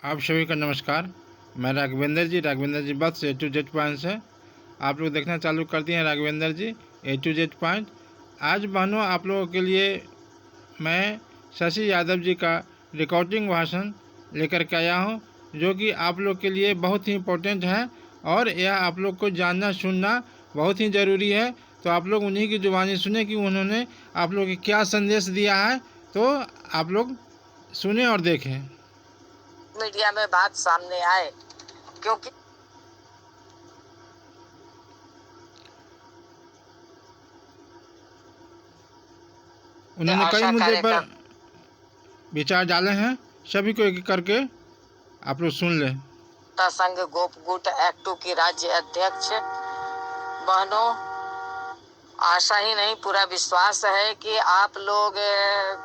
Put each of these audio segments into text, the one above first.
आप सभी का नमस्कार। मैं राघवेंद्र जी बस ए टू जेड पॉइंट से आप लोग देखना चालू कर दिए हैं। राघवेंद्र जी ए टू जेड पॉइंट। आज बहनों आप लोगों के लिए मैं शशि यादव जी का रिकॉर्डिंग भाषण लेकर के आया हूं, जो कि आप लोग के लिए बहुत ही इम्पोर्टेंट है और यह आप लोग को जानना सुनना बहुत ही ज़रूरी है। तो आप लोग उन्हीं की जुबानी सुने कि उन्होंने आप लोग को क्या संदेश दिया है। तो आप लोग सुने और देखें। मीडिया में बात सामने आए, क्योंकि उन्होंने कई आशा मुद्दे पर कार्यकर्ता विचार डाले हैं। सभी को एक एक करके आप लोग सुन लें। संघ गोपगुट एक्टू की राज्य अध्यक्ष बहनों, आशा ही नहीं पूरा विश्वास है कि आप लोग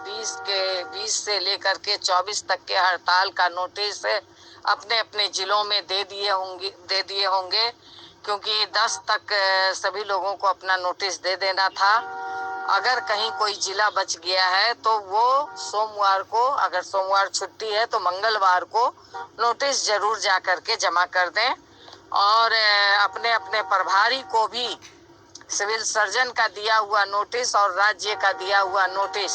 20 से लेकर के 24 तक के हड़ताल का नोटिस अपने अपने जिलों में दे दिए होंगे, क्योंकि 10 तक सभी लोगों को अपना नोटिस दे देना था। अगर कहीं कोई जिला बच गया है तो वो सोमवार को, अगर सोमवार छुट्टी है तो मंगलवार को नोटिस जरूर जा करके जमा कर दें और अपने अपने प्रभारी को भी सिविल सर्जन का दिया हुआ नोटिस और राज्य का दिया हुआ नोटिस,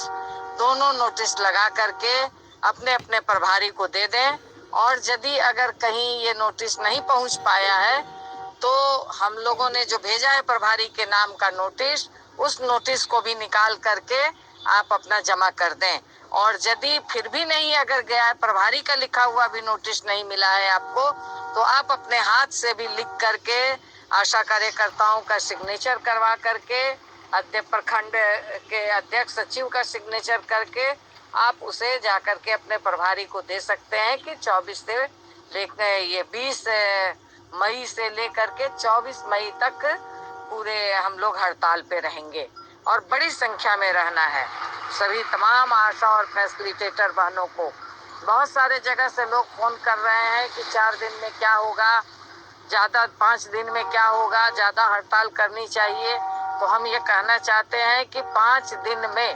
दोनों नोटिस लगा करके अपने अपने प्रभारी को दे दें। और यदि अगर कहीं ये नोटिस नहीं पहुंच पाया है तो हम लोगों ने जो भेजा है प्रभारी के नाम का नोटिस, उस नोटिस को भी निकाल करके आप अपना जमा कर दें। और यदि फिर भी नहीं अगर गया है, प्रभारी का लिखा हुआ भी नोटिस नहीं मिला है आपको, तो आप अपने हाथ से भी लिख करके आशा कार्यकर्ताओं का सिग्नेचर करवा करके, प्रखंड के अध्यक्ष सचिव का सिग्नेचर करके आप उसे जा करके अपने प्रभारी को दे सकते हैं कि 24 से लेकर ये 20 मई से लेकर के 24 मई तक पूरे हम लोग हड़ताल पे रहेंगे और बड़ी संख्या में रहना है। सभी तमाम आशा और फैसिलिटेटर बहनों को बहुत सारे जगह से लोग फोन कर रहे हैं कि 4 दिन में क्या होगा, ज्यादा 5 दिन में क्या होगा, ज्यादा हड़ताल करनी चाहिए। तो हम ये कहना चाहते हैं कि 5 दिन में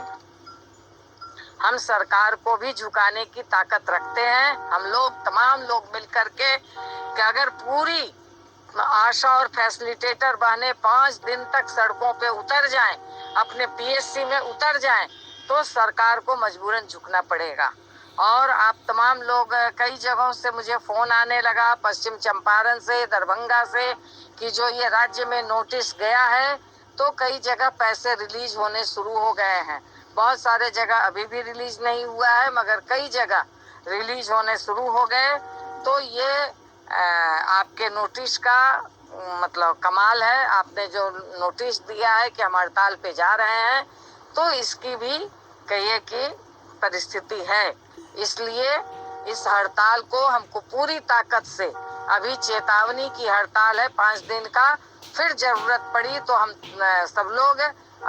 हम सरकार को भी झुकाने की ताकत रखते हैं। हम लोग तमाम लोग मिलकर के कि अगर पूरी आशा और फैसिलिटेटर बहने 5 दिन तक सड़कों पे उतर जाएं, अपने पीएससी में उतर जाएं, तो सरकार को मजबूरन झुकना पड़ेगा। और आप तमाम लोग, कई जगहों से मुझे फोन आने लगा, पश्चिम चंपारण से, दरभंगा से, कि जो ये राज्य में नोटिस गया है तो कई जगह पैसे रिलीज होने शुरू हो गए हैं। बहुत सारे जगह अभी भी रिलीज नहीं हुआ है, मगर कई जगह रिलीज होने शुरू हो गए। तो ये आपके नोटिस का मतलब कमाल है। आपने जो नोटिस दिया है कि हम हड़ताल पे जा रहे हैं, तो इसकी भी कहिए कि परिस्थिति है। इसलिए इस हड़ताल को हमको पूरी ताकत से, अभी चेतावनी की हड़ताल है 5 दिन का, फिर जरूरत पड़ी तो हम सब लोग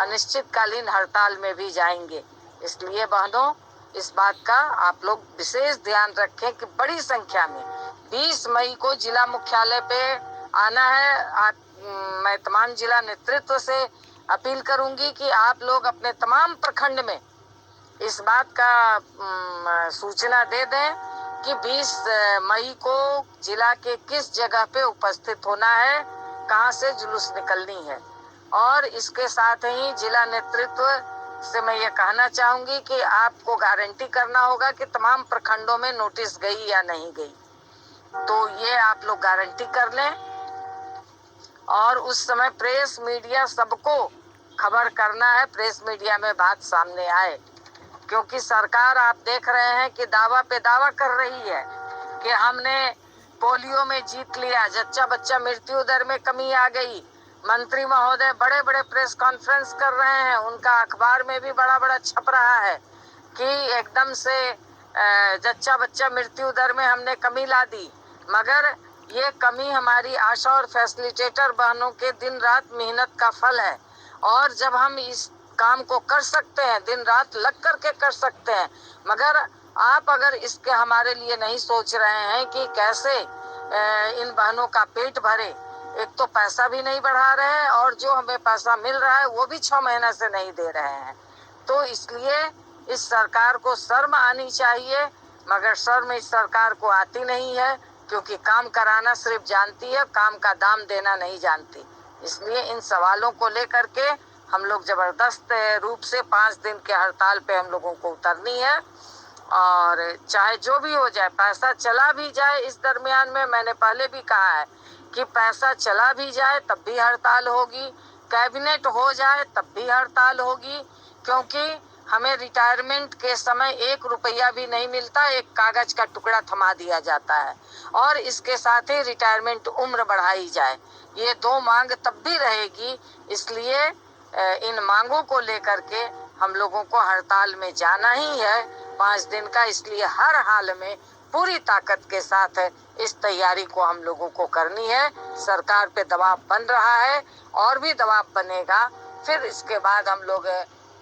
अनिश्चितकालीन हड़ताल में भी जाएंगे। इसलिए बहनों, इस बात का आप लोग विशेष ध्यान रखें कि बड़ी संख्या में 20 मई को जिला मुख्यालय पे आना है। मैं तमाम जिला नेतृत्व से अपील करूंगी कि आप लोग अपने तमाम प्रखंड में इस बात का सूचना दे दें कि 20 मई को जिला के किस जगह पे उपस्थित होना है, कहां से जुलूस निकलनी है। और इसके साथ ही जिला नेतृत्व से मैं ये कहना चाहूंगी कि आपको गारंटी करना होगा कि तमाम प्रखंडों में नोटिस गई या नहीं गई। तो ये आप लोग गारंटी कर लें और उस समय प्रेस मीडिया सबको खबर करना है, प्रेस मीडिया में बात सामने आए। क्योंकि सरकार आप देख रहे हैं कि दावा पे दावा कर रही है कि हमने पोलियो में जीत लिया, जच्चा बच्चा मृत्यु दर में कमी आ गई। मंत्री महोदय बड़े बड़े प्रेस कॉन्फ्रेंस कर रहे हैं, उनका अखबार में भी बड़ा बड़ा छप रहा है कि एकदम से जच्चा बच्चा मृत्यु दर में हमने कमी ला दी। मगर ये कमी हमारी आशा और फैसिलिटेटर बहनों के दिन रात मेहनत का फल है। और जब हम इस काम को कर सकते हैं, दिन रात लग करके कर सकते हैं, मगर आप अगर इसके हमारे लिए नहीं सोच रहे हैं कि कैसे इन बहनों का पेट भरे, एक तो पैसा भी नहीं बढ़ा रहे हैं और जो हमें पैसा मिल रहा है वो भी 6 महीने से नहीं दे रहे हैं। तो इसलिए इस सरकार को शर्म आनी चाहिए मगर शर्म इस सरकार को आती नहीं है, क्योंकि काम कराना सिर्फ जानती है, काम का दाम देना नहीं जानती। इसलिए इन सवालों को लेकर के हम लोग जबरदस्त रूप से 5 दिन के हड़ताल पे हम लोगों को उतरनी है। और चाहे जो भी हो जाए, पैसा चला भी जाए इस दरमियान में, मैंने पहले भी कहा है कि पैसा चला भी जाए तब भी हड़ताल होगी, कैबिनेट हो जाए तब भी हड़ताल होगी, क्योंकि हमें रिटायरमेंट के समय 1 रुपया भी नहीं मिलता, एक कागज का टुकड़ा थमा दिया जाता है। और इसके साथ ही रिटायरमेंट उम्र बढ़ाई जाए, ये 2 मांग तब भी रहेगी। इसलिए इन मांगों को लेकर के हम लोगों को हड़ताल में जाना ही है 5 दिन का। इसलिए हर हाल में पूरी ताकत के साथ इस तैयारी को हम लोगों को करनी है। सरकार पे दबाव बन रहा है और भी दबाव बनेगा। फिर इसके बाद हम लोग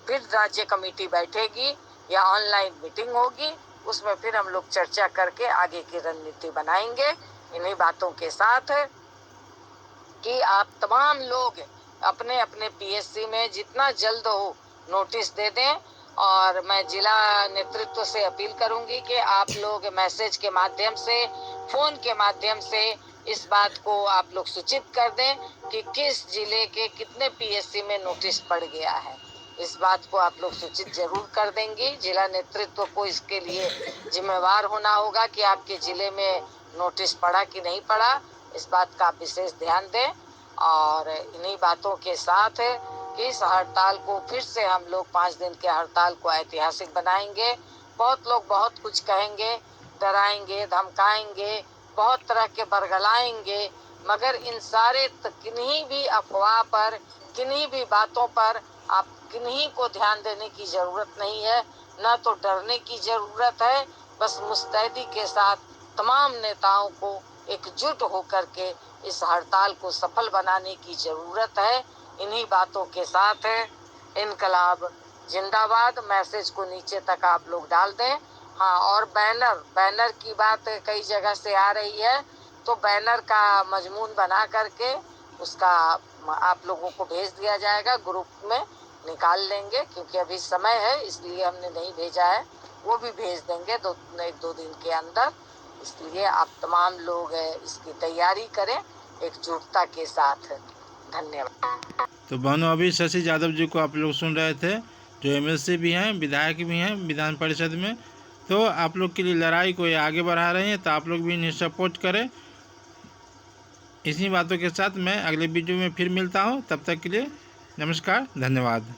फिर राज्य कमेटी बैठेगी या ऑनलाइन मीटिंग होगी, उसमें फिर हम लोग चर्चा करके आगे की रणनीति बनाएंगे। इन्हीं बातों के साथ कि आप तमाम लोग अपने अपने पीएससी में जितना जल्द हो नोटिस दे दें। और मैं जिला नेतृत्व से अपील करूंगी कि आप लोग मैसेज के माध्यम से, फोन के माध्यम से इस बात को आप लोग सूचित कर दें कि किस जिले के कितने पीएससी में नोटिस पड़ गया है। इस बात को आप लोग सूचित जरूर कर देंगी। जिला नेतृत्व को इसके लिए जिम्मेवार होना होगा कि आपके जिले में नोटिस पड़ा कि नहीं पड़ा, इस बात का आप विशेष ध्यान दें। और इन्हीं बातों के साथ कि इस हड़ताल को फिर से हम लोग 5 दिन के हड़ताल को ऐतिहासिक बनाएंगे। बहुत लोग बहुत कुछ कहेंगे, डराएंगे, धमकाएंगे, बहुत तरह के बरगलाएंगे, मगर इन सारे किन्हीं भी अफवाह पर, किन्हीं भी बातों पर आप किन्हीं को ध्यान देने की जरूरत नहीं है, न तो डरने की जरूरत है। बस मुस्तैदी के साथ तमाम नेताओं को एकजुट होकर के इस हड़ताल को सफल बनाने की जरूरत है। इन्हीं बातों के साथ इनकलाब जिंदाबाद मैसेज को नीचे तक आप लोग डाल दें। हाँ, और बैनर की बात कई जगह से आ रही है, तो बैनर का मजमून बना करके उसका आप लोगों को भेज दिया जाएगा, ग्रुप में निकाल लेंगे, क्योंकि अभी समय है इसलिए हमने नहीं भेजा है, वो भी भेज देंगे 1-2 दिन के अंदर। इसलिए आप तमाम लोग इसकी तैयारी करें एकजुटता के साथ। धन्यवाद। तो बहनों, अभी शशि यादव जी को आप लोग सुन रहे थे, जो एमएलसी भी हैं, विधायक भी हैं विधान परिषद में। तो आप लोग के लिए लड़ाई को ये आगे बढ़ा रहे हैं, तो आप लोग भी इन्हें सपोर्ट करें। इसी बातों के साथ मैं अगले वीडियो में फिर मिलता हूँ। तब तक के लिए नमस्कार, धन्यवाद।